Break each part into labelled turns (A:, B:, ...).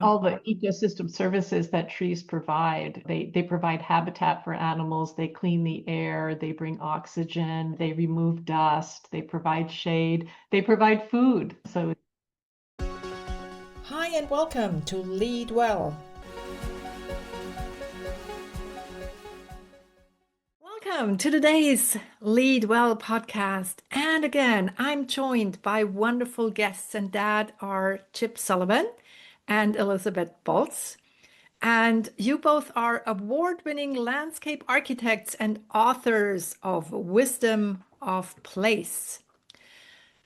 A: all the ecosystem services that trees provide. They provide habitat for animals, they clean the air, they bring oxygen, they remove dust, they provide shade, they provide food. So
B: Hi and welcome to Lead Well. Welcome to today's Lead Well podcast. And again, I'm joined by wonderful guests, and that are Chip Sullivan and Elizabeth Boults. And you both are award-winning landscape architects and authors of Wisdom of Place.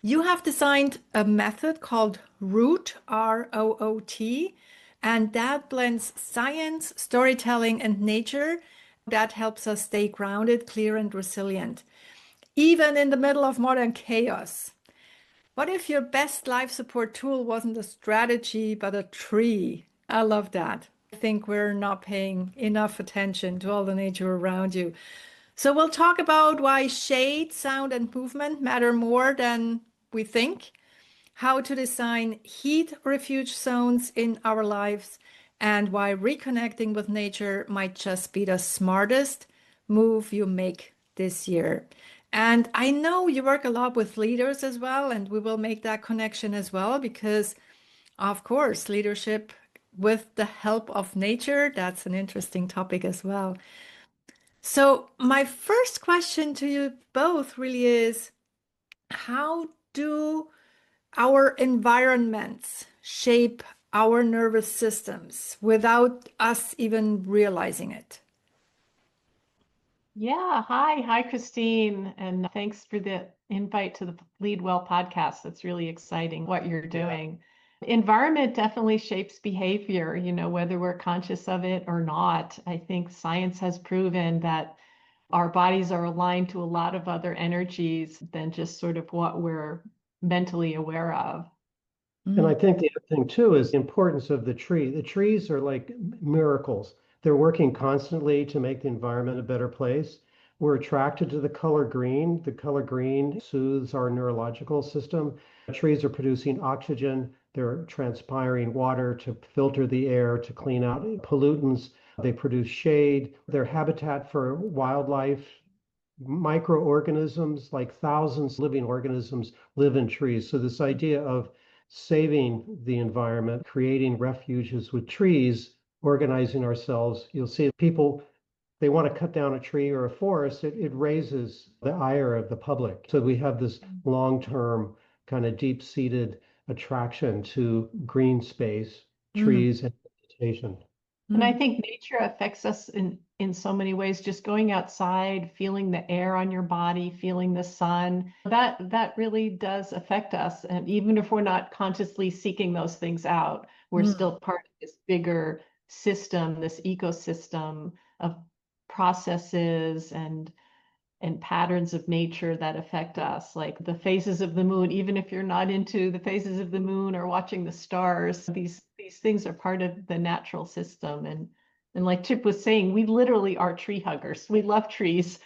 B: You have designed a method called R.O.O.T, R-O-O-T, and that blends science, storytelling, and nature. That helps us stay grounded, clear, and resilient, even in the middle of modern chaos. What if your best life support tool wasn't a strategy, but a tree? I love that. I think we're not paying enough attention to all the nature around you. So we'll talk about why shade, sound, and movement matter more than we think, how to design heat refuge zones in our lives, and why reconnecting with nature might just be the smartest move you make this year. And I know you work a lot with leaders as well, and we will make that connection as well, because, of course, leadership with the help of nature, that's an interesting topic as well. So, my first question to you both really is, how do our environments shape our nervous systems without us even realizing it?
A: yeah, hi, Christine, and thanks for the invite to the Lead Well podcast. That's really exciting what you're doing. Environment definitely shapes behavior, whether we're conscious of it or not. I think science has proven that our bodies are aligned to a lot of other energies than just sort of what we're mentally aware of.
C: And I think the other thing too is the importance of the tree. The trees are like miracles. They're working constantly to make the environment a better place. We're attracted to the color green. The color green soothes our neurological system. Trees are producing oxygen. They're transpiring water to filter the air, to clean out pollutants. They produce shade. They're habitat for wildlife. Microorganisms, like thousands of living organisms, live in trees. So this idea of saving the environment, creating refuges with trees, organizing ourselves. You'll see people, they want to cut down a tree or a forest, it raises the ire of the public. So we have this long-term kind of deep-seated attraction to green space, trees, and vegetation.
A: And I think nature affects us in so many ways. Just going outside, feeling the air on your body, feeling the sun, that really does affect us. And even if we're not consciously seeking those things out, we're still part of this bigger system, this ecosystem of processes and patterns of nature that affect us, like the phases of the moon. Even if you're not into the phases of the moon or watching the stars, these things are part of the natural system. And like Chip was saying, we literally are tree huggers. We love trees.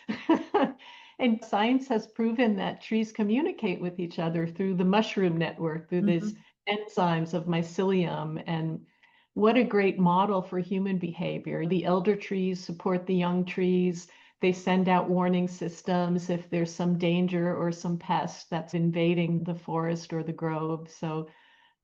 A: And science has proven that trees communicate with each other through the mushroom network, through these enzymes of mycelium. And what a great model for human behavior. The elder trees support the young trees. They send out warning systems if there's some danger or some pest that's invading the forest or the grove. So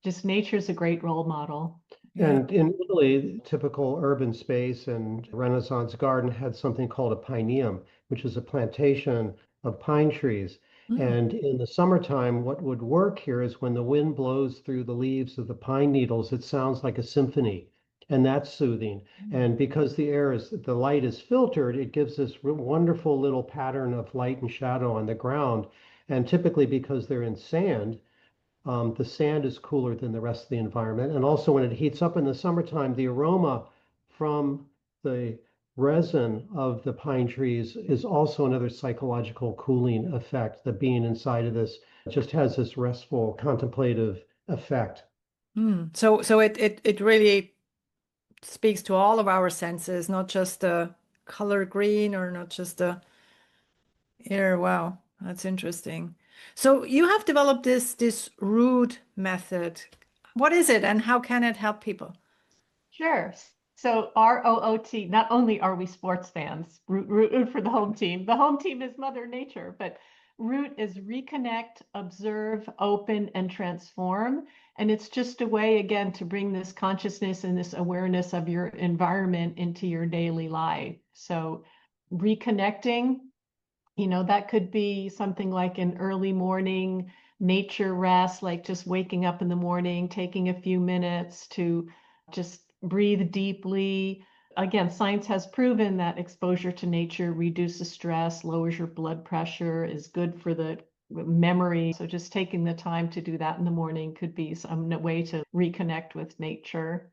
A: just nature's a great role model.
C: And in Italy, typical urban space and Renaissance garden had something called a pineum, which is a plantation of pine trees. And in the summertime, what would work here is when the wind blows through the leaves of the pine needles, it sounds like a symphony. And that's soothing. And because the light is filtered, it gives this wonderful little pattern of light and shadow on the ground. And typically, because they're in sand, the sand is cooler than the rest of the environment. And also, when it heats up in the summertime, the aroma from the resin of the pine trees is also another psychological cooling effect. The being inside of this just has this restful, contemplative effect.
B: So it really speaks to all of our senses, not just the color green or not just the air. Wow, that's interesting. So you have developed this R.O.O.T method. What is it and how can it help people?
A: Sure. So R.O.O.T, not only are we sports fans, root for the home team. The home team is Mother Nature, but root is reconnect, observe, open, and transform. And it's just a way, again, to bring this consciousness and this awareness of your environment into your daily life. So reconnecting, that could be something like an early morning nature rest, like just waking up in the morning, taking a few minutes to just breathe deeply. Again, science has proven that exposure to nature reduces stress, lowers your blood pressure, is good for the memory. So just taking the time to do that in the morning could be some way to reconnect with nature.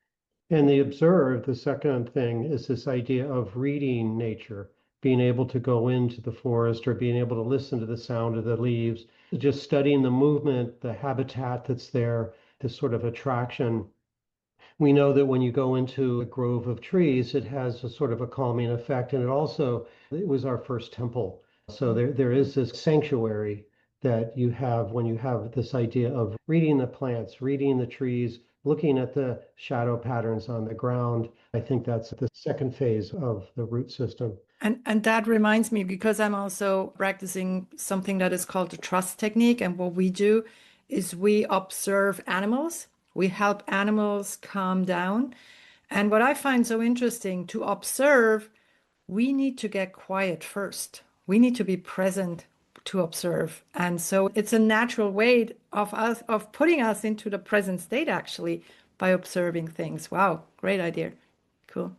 C: And the observe, the second thing is this idea of reading nature, being able to go into the forest or being able to listen to the sound of the leaves, just studying the movement, the habitat that's there, this sort of attraction. We know that when you go into a grove of trees, it has a sort of a calming effect. And it was our first temple. So there is this sanctuary that you have when you have this idea of reading the plants, reading the trees, looking at the shadow patterns on the ground. I think that's the second phase of the root system.
B: And that reminds me, because I'm also practicing something that is called the trust technique. And what we do is we observe animals, we help animals calm down. And what I find so interesting to observe, we need to get quiet first. We need to be present to observe. And so it's a natural way of us of putting us into the present state actually by observing things. Wow, great idea. Cool.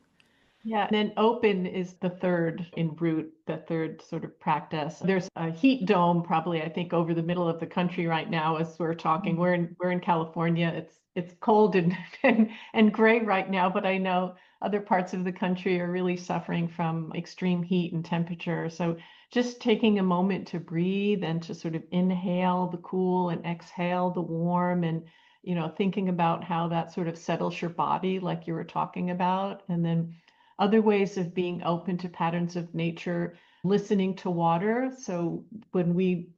A: Yeah, and then open is the third in root, the third sort of practice. There's a heat dome probably, I think, over the middle of the country right now as we're talking. We're in California. It's cold and and gray right now, but I know other parts of the country are really suffering from extreme heat and temperature. So just taking a moment to breathe and to sort of inhale the cool and exhale the warm, and thinking about how that sort of settles your body like you were talking about. And then other ways of being open to patterns of nature, listening to water. So when we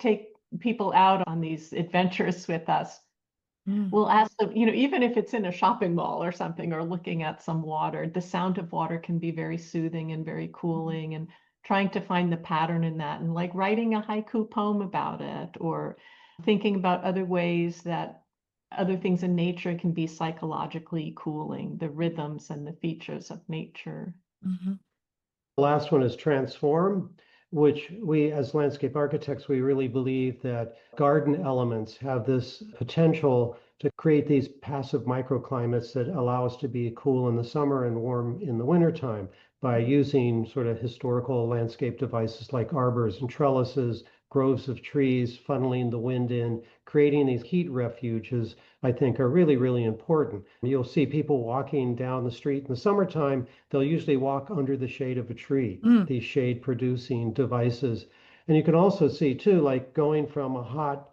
A: take people out on these adventures with us,
B: Mm.
A: we'll ask them, even if it's in a shopping mall or something, or looking at some water, the sound of water can be very soothing and very cooling, and trying to find the pattern in that, and like writing a haiku poem about it, or thinking about other ways that other things in nature can be psychologically cooling, the rhythms and the features of nature.
B: Mhm.
C: The last one is transform, which we as landscape architects, we really believe that garden elements have this potential to create these passive microclimates that allow us to be cool in the summer and warm in the wintertime by using sort of historical landscape devices like arbors and trellises, groves of trees, funneling the wind in, creating these heat refuges, I think are really, really important. You'll see people walking down the street in the summertime, they'll usually walk under the shade of a tree,
B: Mm.
C: these shade producing devices. And you can also see too, like going from a hot,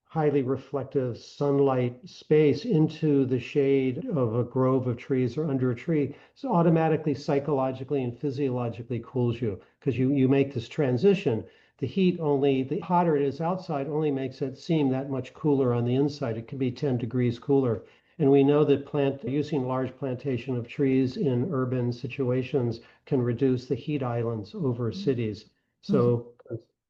C: highly reflective sunlight space into the shade of a grove of trees or under a tree, so automatically psychologically and physiologically cools you because you make this transition. The hotter it is outside only makes it seem that much cooler on the inside. It can be 10 degrees cooler. And we know that using large plantation of trees in urban situations can reduce the heat islands over cities.
B: Mhm.
C: So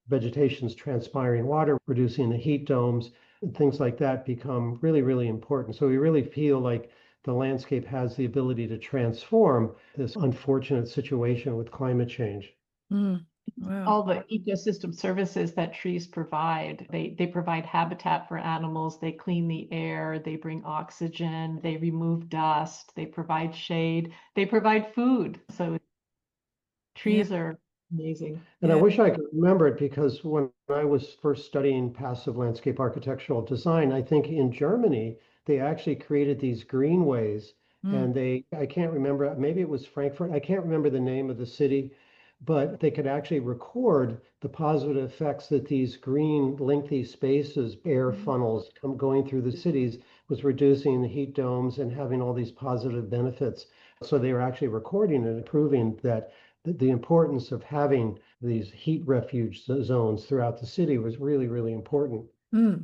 C: vegetation's transpiring water, reducing the heat domes, and things like that become really, really important. So we really feel like the landscape has the ability to transform this unfortunate situation with climate change.
B: Mm. Wow.
A: All the ecosystem services that trees provide. They provide habitat for animals, they clean the air, they bring oxygen, they remove dust, they provide shade, they provide food. So
B: Yeah.
A: trees are amazing.
C: And I
B: Yeah.
C: wish I could remember it because when I was first studying passive landscape architectural design, I think in Germany, they actually created these greenways.
B: Mm.
C: And I can't remember, maybe it was Frankfurt, I can't remember the name of the city, but they could actually record the positive effects that these green, lengthy spaces, air funnels going through the cities was reducing the heat domes and having all these positive benefits. So they were actually recording and proving that the importance of having these heat refuge zones throughout the city was really, really important.
B: Mm.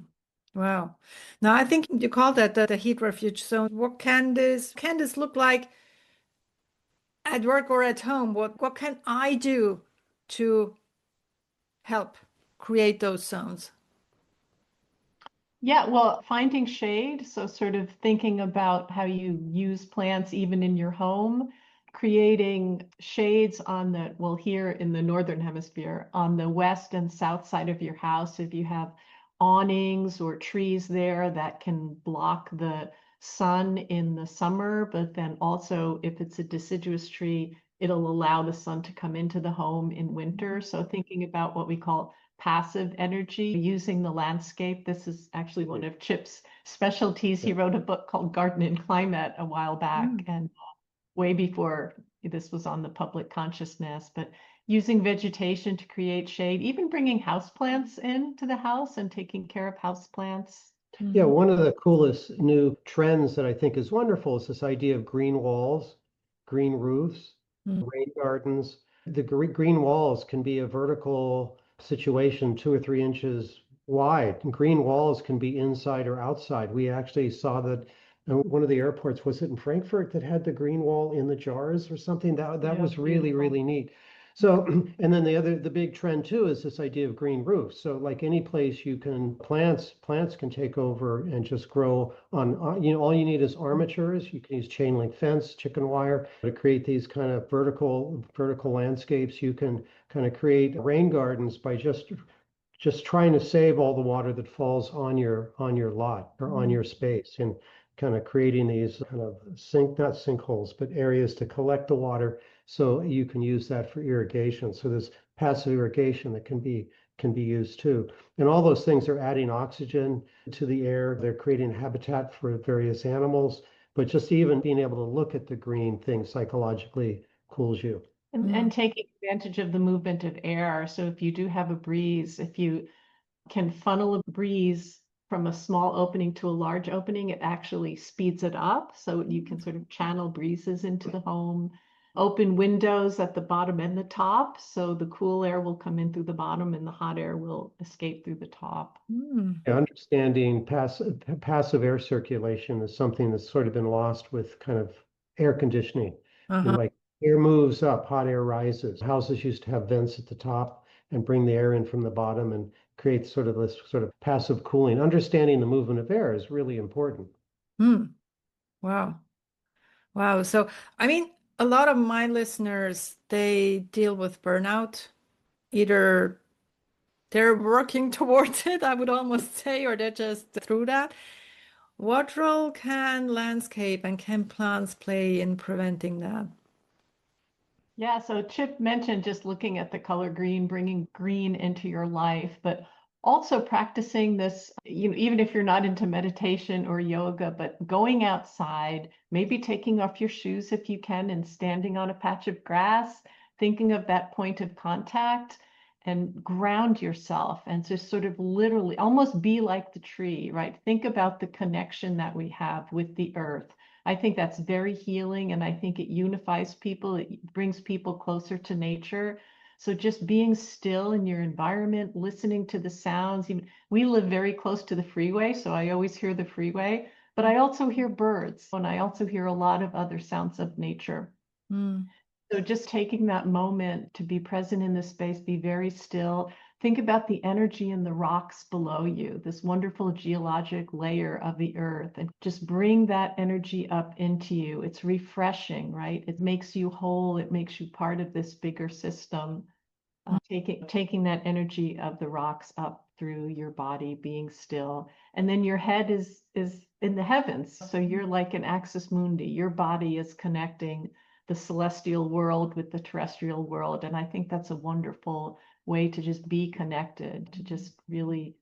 B: Wow. Now I think you call that the heat refuge zone. What can this look like at work or at home? What can I do to help create those zones?
A: Yeah, well, finding shade, so sort of thinking about how you use plants even in your home, creating shades on the, well, here in the northern hemisphere, on the west and south side of your house, if you have awnings or trees there that can block the sun in the summer, but then also if it's a deciduous tree, it'll allow the sun to come into the home in winter. So thinking about what we call passive energy using the landscape. This is actually one of Chip's specialties. He wrote a book called Garden and Climate a while back,
B: Mm.
A: and way before this was on the public consciousness, but using vegetation to create shade, even bringing houseplants into the house and taking care of houseplants.
C: Yeah,
B: Mhm.
C: one of the coolest new trends that I think is wonderful is this idea of green walls, green roofs,
B: Mm.
C: rain gardens. The green walls can be a vertical situation, 2 or 3 inches wide. And green walls can be inside or outside. We actually saw that one of the airports, was it in Frankfurt, that had the green wall in the jars or something? That
A: Yeah,
C: was really,
A: beautiful.
C: really neat. So, and then the big trend too is this idea of green roofs. So like any place you can, plants can take over and just grow on, all you need is armatures. You can use chain link fence, chicken wire to create these kind of vertical landscapes. You can kind of create rain gardens by just trying to save all the water that falls on your lot or on
B: Mm.
C: your space, and kind of creating these kind of not sinkholes, but areas to collect the water so you can use that for irrigation. So there's passive irrigation that can be used too. And all those things are adding oxygen to the air. They're creating habitat for various animals, but just even being able to look at the green thing psychologically cools you.
A: And
B: Mm.
A: taking advantage of the movement of air. So if you do have a breeze, if you can funnel a breeze from a small opening to a large opening, it actually speeds it up. So you can sort of channel breezes into the home. Open windows at the bottom and the top. So the cool air will come in through the bottom and the hot air will escape through the top.
B: Mm.
C: Yeah, understanding passive air circulation is something that's sort of been lost with kind of air conditioning.
B: Uh-huh.
C: Like air moves up, hot air rises. Houses used to have vents at the top and bring the air in from the bottom and create sort of this sort of passive cooling. Understanding the movement of air is really important.
B: Mm. Wow. Wow. So, I mean, a lot of my listeners, they deal with burnout. Either they're working towards it, I would almost say, or they're just through that. What role can landscape and can plants play in preventing that?
A: Yeah, so Chip mentioned just looking at the color green, bringing green into your life, but also practicing this, even if you're not into meditation or yoga, but going outside, maybe taking off your shoes if you can and standing on a patch of grass, thinking of that point of contact and ground yourself and just sort of literally almost be like the tree, right? Think about the connection that we have with the earth. I think that's very healing, and I think it unifies people. It brings people closer to nature. So just being still in your environment, listening to the sounds. Even we live very close to the freeway, so I always hear the freeway, but I also hear birds, and I also hear a lot of other sounds of nature.
B: Mm.
A: So just taking that moment to be present in this space, be very still. Think about the energy in the rocks below you, this wonderful geologic layer of the earth, and just bring that energy up into you. It's refreshing, right? It makes you whole. It makes you part of this bigger system. Taking that energy of the rocks up through your body, being still, and then your head is in the heavens. So you're like an axis mundi. Your body is connecting the celestial world with the terrestrial world, and I think that's a wonderful way to just be connected. To just really,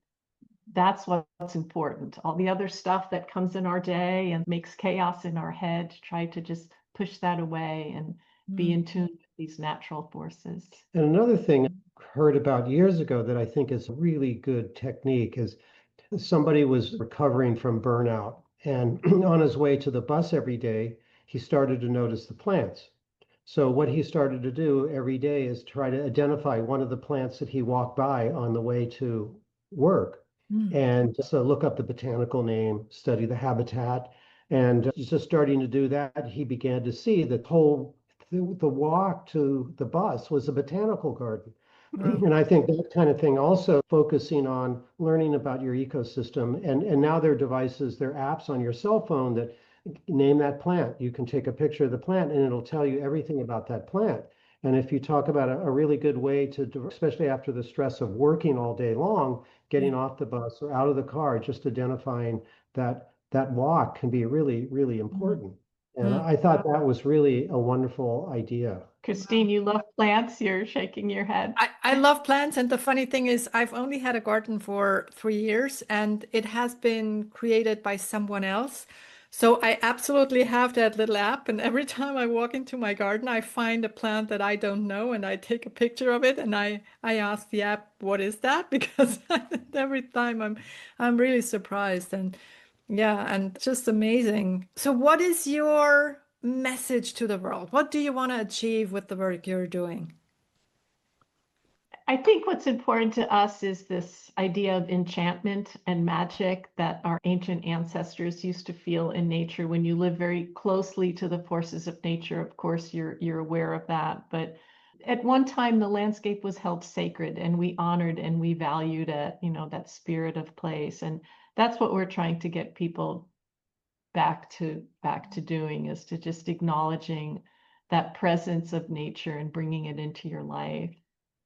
A: that's what's important. All the other stuff that comes in our day and makes chaos in our head, try to just push that away and be
B: Mm.
A: in tune with these natural forces.
C: And another thing I heard about years ago that I think is a really good technique is somebody was recovering from burnout, and on his way to the bus every day, he started to notice the plants. So what he started to do every day is try to identify one of the plants that he walked by on the way to work
B: Mm.
C: and so look up the botanical name, study the habitat. And just starting to do that, he began to see that the walk to the bus was a botanical garden.
B: Wow.
C: And I think that kind of thing also focusing on learning about your ecosystem. And now there are devices, there are apps on your cell phone that name that plant. You can take a picture of the plant and it'll tell you everything about that plant. And if you talk about a really good way to, especially after the stress of working all day long,
B: Yeah.
C: getting off the bus or out of the car, just identifying that walk can be really, really
B: Mm.
C: important. And
B: Mm.
C: I thought that was really a wonderful idea.
A: Christine, you love plants. You're shaking your head.
B: I love plants, and the funny thing is, I've only had a garden for 3 years, and it has been created by someone else. So I absolutely have that little app, and every time I walk into my garden, I find a plant that I don't know, and I take a picture of it, and I ask the app, "What is that?" Because every time I'm really surprised, and yeah, and just amazing. So, what is your message to the world? What do you want to achieve with the work you're doing?
A: I think what's important to us is this idea of enchantment and magic that our ancient ancestors used to feel in nature. When you live very closely to the forces of nature, of course, you're aware of that. But at one time, the landscape was held sacred, and we honored and we valued it, that spirit of place. And that's what we're trying to get people back to doing, is to just acknowledging that presence of nature and bringing it into your life.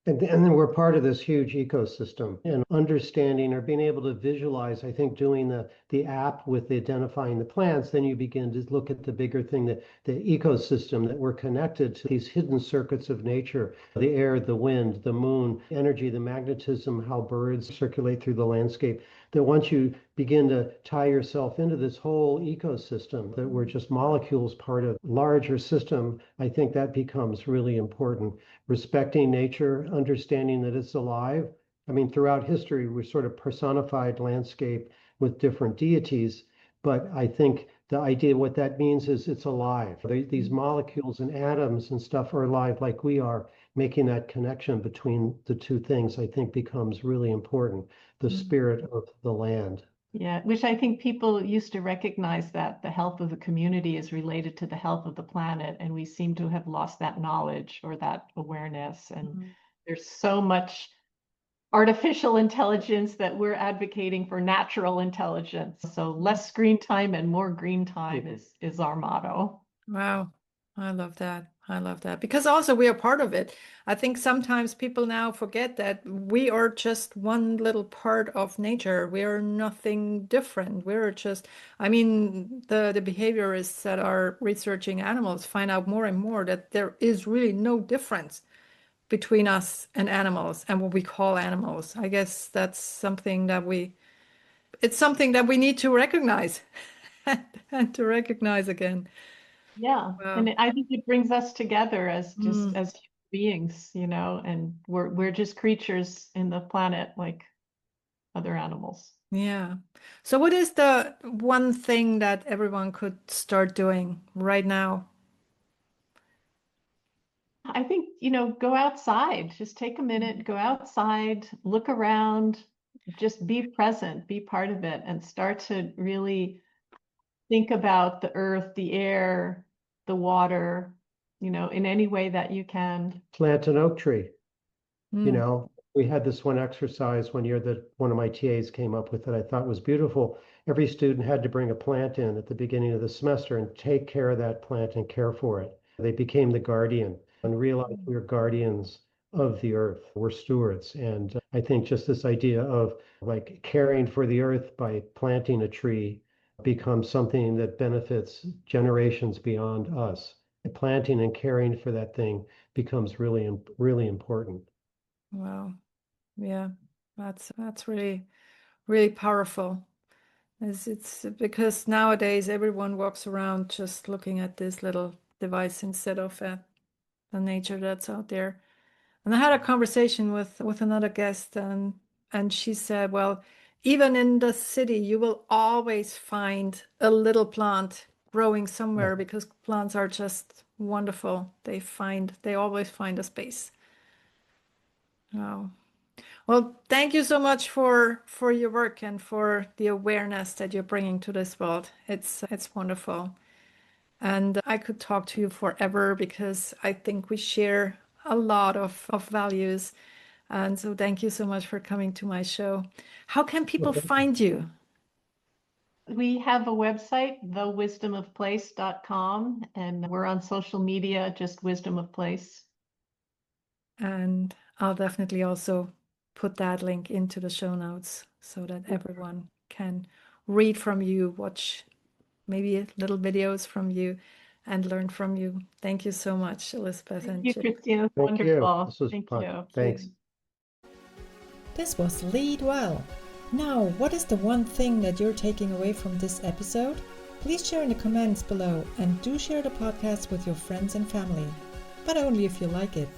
C: And then we're part of this huge ecosystem and understanding or being able to visualize, I think doing the app with identifying the plants, then you begin to look at the bigger thing, the ecosystem that we're connected to these hidden circuits of nature, the air, the wind, the moon, energy, the magnetism, how birds circulate through the landscape. That once you begin to tie yourself into this whole ecosystem, that we're just molecules part of a larger system, I think that becomes really important. Respecting nature, understanding that it's alive. I mean, throughout history, we sort of personified landscape with different deities, but I think the idea what that means is it's alive. These molecules and atoms and stuff are alive like we are. Making that connection between the two things, I think, becomes really important. The spirit of the land.
A: Yeah, which I think people used to recognize that the health of the community is related to the health of the planet, and we seem to have lost that knowledge or that awareness. And
B: Mm.
A: there's so much artificial intelligence that we're advocating for natural intelligence. So less screen time and more green time is our motto.
B: Wow, I love that. I love that because also we are part of it. I think sometimes people now forget that we are just one little part of nature. We are nothing different. We're just, I mean, the behaviorists that are researching animals find out more and more that there is really no difference between us and animals and what we call animals. I guess that's something that it's something that we need to recognize and to recognize again.
A: Yeah,
B: Wow.
A: and I think it brings us together as just
B: Mm,
A: as human beings, and we're just creatures in the planet like other animals.
B: yeah. So what is the one thing that everyone could start doing right now?
A: I think, go outside, just take a minute, go outside, look around, just be present, be part of it, and start to really think about the earth, the air, the water, in any way that you can.
C: Plant an oak tree. You
B: Mm,
C: know, we had this one exercise one year that one of my TAs came up with that I thought was beautiful. Every student had to bring a plant in at the beginning of the semester and take care of that plant and care for it. They became the guardian and realized we're guardians of the earth. We're stewards. And I think just this idea of like caring for the earth by planting a tree becomes something that benefits generations beyond us. Planting and caring for that thing becomes really, really important.
B: wow. Yeah. That's really really powerful. It's because nowadays everyone walks around just looking at this little device instead of the nature that's out there. And I had a conversation with another guest, and she said, well, even in the city, you will always find a little plant growing somewhere because plants are just wonderful. They always find a space. Wow. Well, thank you so much for your work and for the awareness that you're bringing to this world. It's wonderful. And I could talk to you forever because I think we share a lot of values. And so thank you so much for coming to my show. How can people find you?
A: We have a website, thewisdomofplace.com, and we're on social media, just Wisdom of Place.
B: And I'll definitely also put that link into the show notes so that everyone can read from you, watch maybe little videos from you, and learn from you. Thank you so much, Elizabeth and
A: Thank you,
B: Chip.
A: Christina.
C: Thank you.
A: Wonderful.
C: This was
A: Thank
C: fun.
A: you.
C: Thanks.
B: This was Lead Well. Now, what is the one thing that you're taking away from this episode? Please share in the comments below and do share the podcast with your friends and family, but only if you like it.